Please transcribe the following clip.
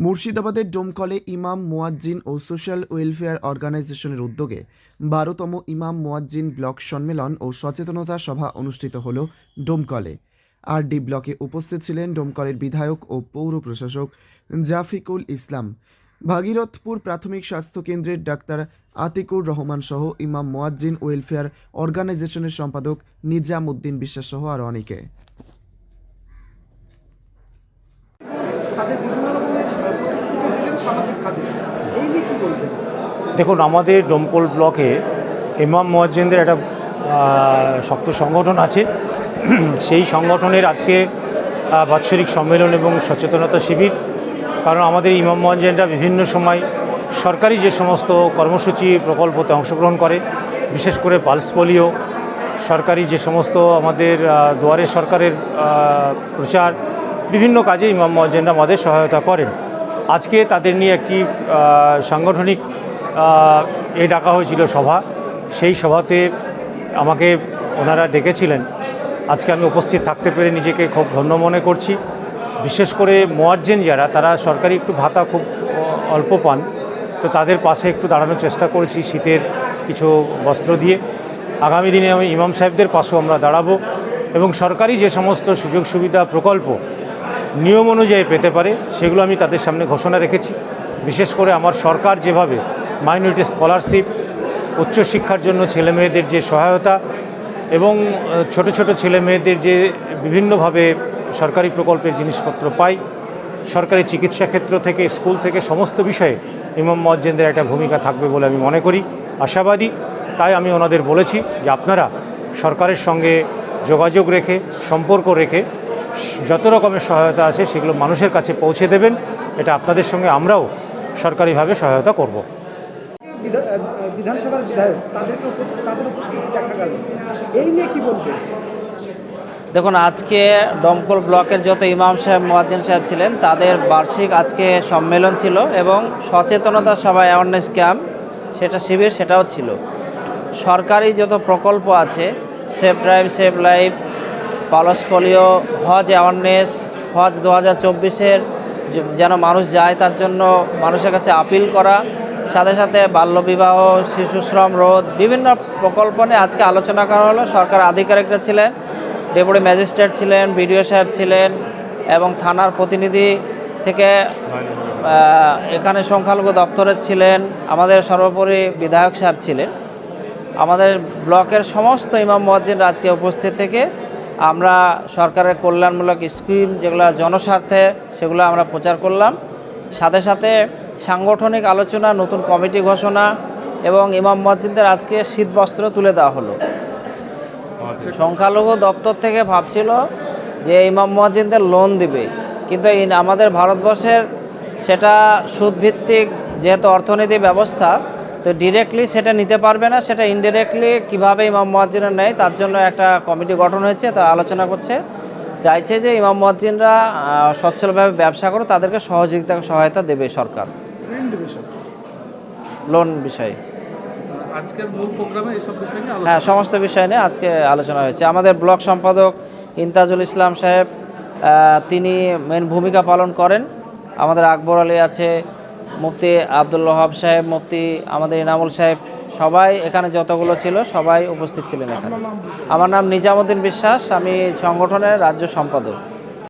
মুর্শিদাবাদের ডোমকলে ইমাম মুয়াজ্জিন ও সোশ্যাল ওয়েলফেয়ার অর্গানাইজেশনের উদ্যোগে ১২তম ইমাম মুয়াজ্জিন ব্লক সম্মেলন ও সচেতনতা সভা অনুষ্ঠিত হল ডোমকলে। আরডি ব্লকে উপস্থিত ছিলেন ডোমকলের বিধায়ক ও পৌর প্রশাসক জাফিকুল ইসলাম, ভাগীরথপুর প্রাথমিক স্বাস্থ্য কেন্দ্রের ডাক্তার আতিকুর রহমান সহ ইমাম মুয়াজ্জিন ওয়েলফেয়ার অর্গানাইজেশনের সম্পাদক নিজাম উদ্দিন বিশ্বাস সহ আরও অনেকে। দেখুন, আমাদের ডোমকল ব্লকে ইমাম মুয়াজ্জিনদের একটা শক্ত সংগঠন আছে। সেই সংগঠনের আজকে বাৎসরিক সম্মেলন এবং সচেতনতা শিবির। কারণ আমাদের ইমাম মুয়াজ্জিনরা বিভিন্ন সময় সরকারি যে সমস্ত কর্মসূচি প্রকল্পতে অংশগ্রহণ করে, বিশেষ করে পালস পোলিও, সরকারি যে সমস্ত আমাদের দুয়ারে সরকারের প্রচার, বিভিন্ন কাজে ইমাম মুয়াজ্জিনরা আমাদের সহায়তা করেন। আজকে তাদের নিয়ে একটি সাংগঠনিক ডাকা হয়েছিল সভা। সেই সভাতে আমাকে ওনারা ডেকেছিলেন। আজকে আমি উপস্থিত থাকতে পেরে নিজেকে খুব ধন্য মনে করছি। বিশেষ করে মুয়াজ্জিন যারা, তারা সরকারি একটু ভাতা খুব অল্প পান, তো তাদের পাশে একটু দাঁড়ানোর চেষ্টা করেছি শীতের কিছু বস্ত্র দিয়ে। আগামী দিনে আমি ইমাম সাহেবদের পাশেও আমরা দাঁড়াবো এবং সরকারি যে সমস্ত সুযোগ সুবিধা প্রকল্প নিয়ম অনুযায়ী পেতে পারে সেগুলো আমি তাদের সামনে ঘোষণা রেখেছি। বিশেষ করে আমার সরকার যেভাবে মাইনরিটি স্কলারশিপ, উচ্চশিক্ষার জন্য ছেলেমেয়েদের যে সহায়তা এবং ছোট ছোট ছেলেমেয়েদের যে বিভিন্নভাবে সরকারি প্রকল্পের জিনিসপত্র পায়, সরকারি চিকিৎসা ক্ষেত্র থেকে স্কুল থেকে সমস্ত বিষয়ে ইমাম মুয়াজ্জিনদের একটা ভূমিকা থাকবে বলে আমি মনে করি, আশাবাদী। তাই আমি ওনাদের বলেছি যে আপনারা সরকারের সঙ্গে যোগাযোগ রেখে, সম্পর্ক রেখে যত রকমের সহায়তা আছে সেগুলো মানুষের কাছে পৌঁছে দেবেন। এটা আপনাদের সঙ্গে আমরাও সরকারিভাবে সহায়তা করব। বিধানসভার বিধায়ক তাদের উপস্থিতি দেখা গেল, এই নিয়ে কি বলবেন? দেখুন, আজকে ডোমকল ব্লকের যত ইমাম সাহেব, মুয়াজ্জিন সাহেব ছিলেন, তাদের বার্ষিক আজকে সম্মেলন ছিল এবং সচেতনতা সভা, অ্যাওয়ারনেস ক্যাম্প, সেটা শিবির, সেটাও ছিল। সরকারি যত প্রকল্প আছে, safe drive, save life, pulse polio, হজ অ্যাওয়ারনেস, হজ 2024-এর যেন মানুষ যায়, তার জন্য মানুষের কাছে আপিল করা, সাথে সাথে বাল্যবিবাহ, শিশু শ্রম রোধ, বিভিন্ন প্রকল্প নিয়ে আজকে আলোচনা করা হলো। সরকার আধিকারিকরা ছিলেন, ডেপুটি ম্যাজিস্ট্রেট ছিলেন, বিডিও সাহেব ছিলেন এবং থানার প্রতিনিধি থেকে এখানে সংখ্যালঘু দপ্তরের ছিলেন, আমাদের সর্বোপরি বিধায়ক সাহেব ছিলেন। আমাদের ব্লকের সমস্ত ইমাম মুয়াজ্জিনরা আজকে উপস্থিত থেকে আমরা সরকারের কল্যাণমূলক স্কিম যেগুলো জনস্বার্থে, সেগুলো আমরা প্রচার করলাম। সাথে সাথে সাংগঠনিক আলোচনা, নতুন কমিটি ঘোষণা এবং ইমাম মুয়াজ্জিনদের আজকে শীতবস্ত্র তুলে দেওয়া হলো। সংখ্যালঘু দপ্তর থেকে ভাবছিল যে ইমাম মুয়াজ্জিনদের লোন দিবে, কিন্তু আমাদের ভারতবর্ষের সেটা সুদভিত্তিক যেহেতু অর্থনীতি ব্যবস্থা, তো ডিরেক্টলি সেটা নিতে পারবে না, সেটা ইনডিরেক্টলি কীভাবে ইমাম মুয়াজ্জিনরা নেয় তার জন্য একটা কমিটি গঠন হয়েছে। তা আলোচনা করছে, চাইছে যে ইমাম মুয়াজ্জিনরা সচ্ছলভাবে ব্যবসা করে, তাদেরকে সহায়তা দেবে সরকার লোন বিষয়ে। আজকের মূল প্রোগ্রামে এইসব বিষয় নিয়ে হ্যাঁ, সমস্ত বিষয় নিয়ে আজকে আলোচনা হয়েছে। আমাদের ব্লক সম্পাদক ইমতাজুল ইসলাম সাহেব, তিনি মেন ভূমিকা পালন করেন। আমাদের আকবর আলী আছে, মুফতি আব্দুল ওয়াহাব সাহেব, মুফতি আমাদের ইনামুল সাহেব, সবাই এখানে যতগুলো ছিল সবাই উপস্থিত ছিলেন এখানে। আমার নাম নিজাম উদ্দিন বিশ্বাস, আমি সংগঠনের রাজ্য সম্পাদক।